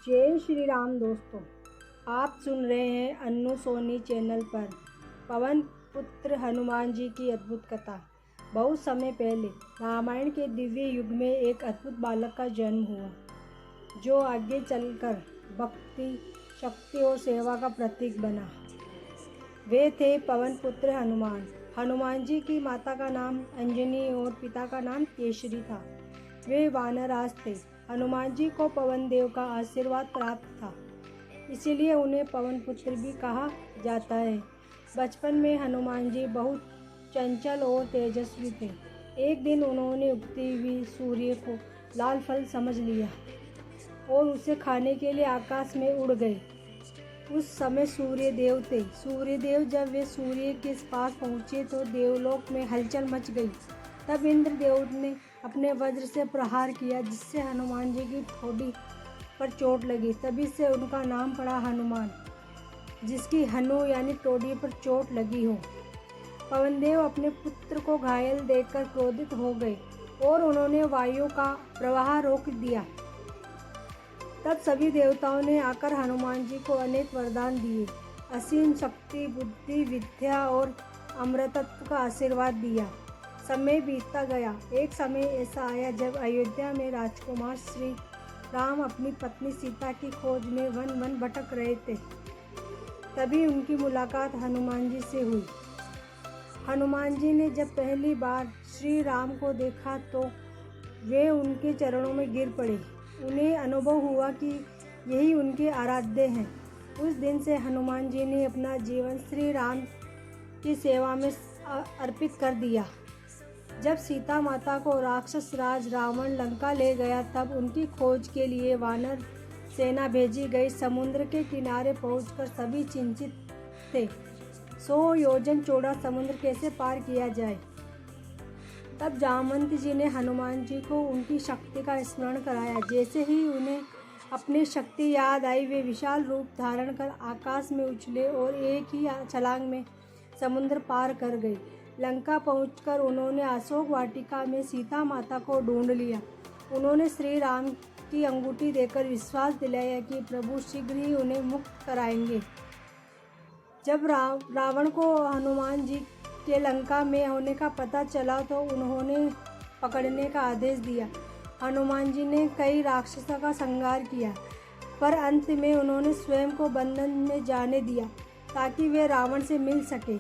जय श्री राम दोस्तों, आप सुन रहे हैं अन्नू सोनी चैनल पर पवन पुत्र हनुमान जी की अद्भुत कथा। बहुत समय पहले रामायण के दिव्य युग में एक अद्भुत बालक का जन्म हुआ, जो आगे चलकर भक्ति, शक्ति और सेवा का प्रतीक बना। वे थे पवन पुत्र हनुमान। हनुमान जी की माता का नाम अंजनी और पिता का नाम केसरी था। वे वानरराज थे। हनुमान जी को पवन देव का आशीर्वाद प्राप्त था, इसीलिए उन्हें पवन पुत्र भी कहा जाता है। बचपन में हनुमान जी बहुत चंचल और तेजस्वी थे। एक दिन उन्होंने उगती हुई सूर्य को लाल फल समझ लिया और उसे खाने के लिए आकाश में उड़ गए। उस समय सूर्य देव थे। सूर्य देव जब वे सूर्य के पास पहुँचे तो देवलोक में हलचल मच गई। तब इंद्रदेव ने अपने वज्र से प्रहार किया, जिससे हनुमान जी की ठोड़ी पर चोट लगी। तभी से उनका नाम पड़ा हनुमान, जिसकी हनु यानी ठोड़ी पर चोट लगी हो। पवनदेव अपने पुत्र को घायल देखकर क्रोधित हो गए और उन्होंने वायु का प्रवाह रोक दिया। तब सभी देवताओं ने आकर हनुमान जी को अनेक वरदान दिए। असीम शक्ति, बुद्धि, विद्या और अमृतत्व का आशीर्वाद दिया। समय बीतता गया। एक समय ऐसा आया जब अयोध्या में राजकुमार श्री राम अपनी पत्नी सीता की खोज में वन वन भटक रहे थे। तभी उनकी मुलाकात हनुमान जी से हुई। हनुमान जी ने जब पहली बार श्री राम को देखा तो वे उनके चरणों में गिर पड़े। उन्हें अनुभव हुआ कि यही उनके आराध्य हैं। उस दिन से हनुमान जी ने अपना जीवन श्री राम की सेवा में अर्पित कर दिया। जब सीता माता को राक्षस राज रावण लंका ले गया, तब उनकी खोज के लिए वानर सेना भेजी गई। समुद्र के किनारे पहुंचकर सभी चिंतित थे। 100 योजन चौड़ा समुद्र कैसे पार किया जाए। तब जामवंत जी ने हनुमान जी को उनकी शक्ति का स्मरण कराया। जैसे ही उन्हें अपनी शक्ति याद आई, वे विशाल रूप धारण कर आकाश में उछले और एक ही छलांग में समुद्र पार कर गए। लंका पहुंचकर उन्होंने अशोक वाटिका में सीता माता को ढूंढ लिया। उन्होंने श्री राम की अंगूठी देकर विश्वास दिलाया कि प्रभु शीघ्र ही उन्हें मुक्त कराएंगे। जब रावण को हनुमान जी के लंका में होने का पता चला तो उन्होंने पकड़ने का आदेश दिया। हनुमान जी ने कई राक्षसों का संहार किया, पर अंत में उन्होंने स्वयं को बंधन में जाने दिया ताकि वे रावण से मिल सके।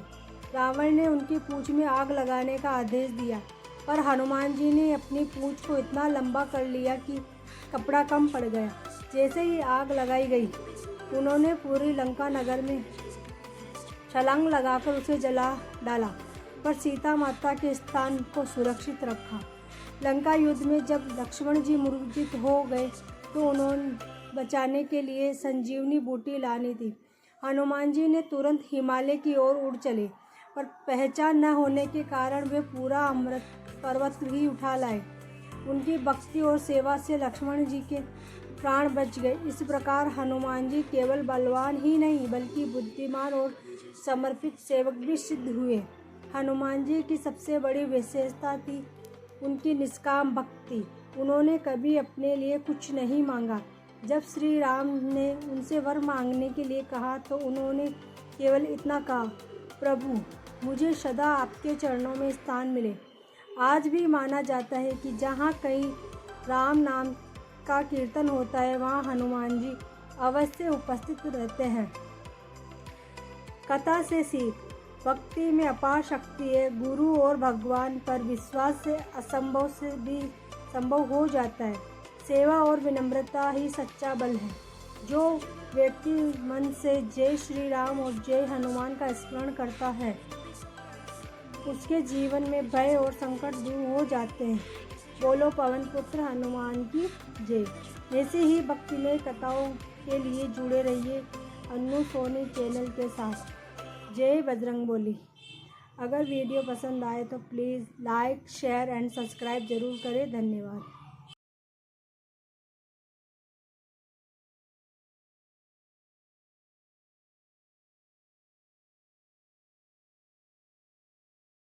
रावण ने उनकी पूंछ में आग लगाने का आदेश दिया, पर हनुमान जी ने अपनी पूंछ को इतना लंबा कर लिया कि कपड़ा कम पड़ गया। जैसे ही आग लगाई गई, उन्होंने पूरी लंका नगर में छलांग लगाकर उसे जला डाला, पर सीता माता के स्थान को सुरक्षित रखा। लंका युद्ध में जब लक्ष्मण जी मूर्छित हो गए तो उन्होंने बचाने के लिए संजीवनी बूटी लानी थी। हनुमान जी ने तुरंत हिमालय की ओर उड़ चले, पर पहचान न होने के कारण वे पूरा अमृत पर्वत ही उठा लाए। उनकी भक्ति और सेवा से लक्ष्मण जी के प्राण बच गए। इस प्रकार हनुमान जी केवल बलवान ही नहीं, बल्कि बुद्धिमान और समर्पित सेवक भी सिद्ध हुए। हनुमान जी की सबसे बड़ी विशेषता थी उनकी निष्काम भक्ति। उन्होंने कभी अपने लिए कुछ नहीं मांगा। जब श्री राम ने उनसे वर मांगने के लिए कहा तो उन्होंने केवल इतना कहा, प्रभु मुझे सदा आपके चरणों में स्थान मिले। आज भी माना जाता है कि जहाँ कहीं राम नाम का कीर्तन होता है, वहाँ हनुमान जी अवश्य उपस्थित रहते हैं। कथा से सीख, भक्ति में अपार शक्ति है। गुरु और भगवान पर विश्वास से असंभव से भी संभव हो जाता है। सेवा और विनम्रता ही सच्चा बल है। जो व्यक्ति मन से जय श्री राम और जय हनुमान का स्मरण करता है, उसके जीवन में भय और संकट दूर हो जाते हैं। बोलो पवन पुत्र हनुमान की जय। ऐसे ही भक्तिमय कथाओं के लिए जुड़े रहिए अन्नू सोनी चैनल के साथ। जय बजरंगबली। अगर वीडियो पसंद आए तो please like, share and subscribe ज़रूर करें। धन्यवाद।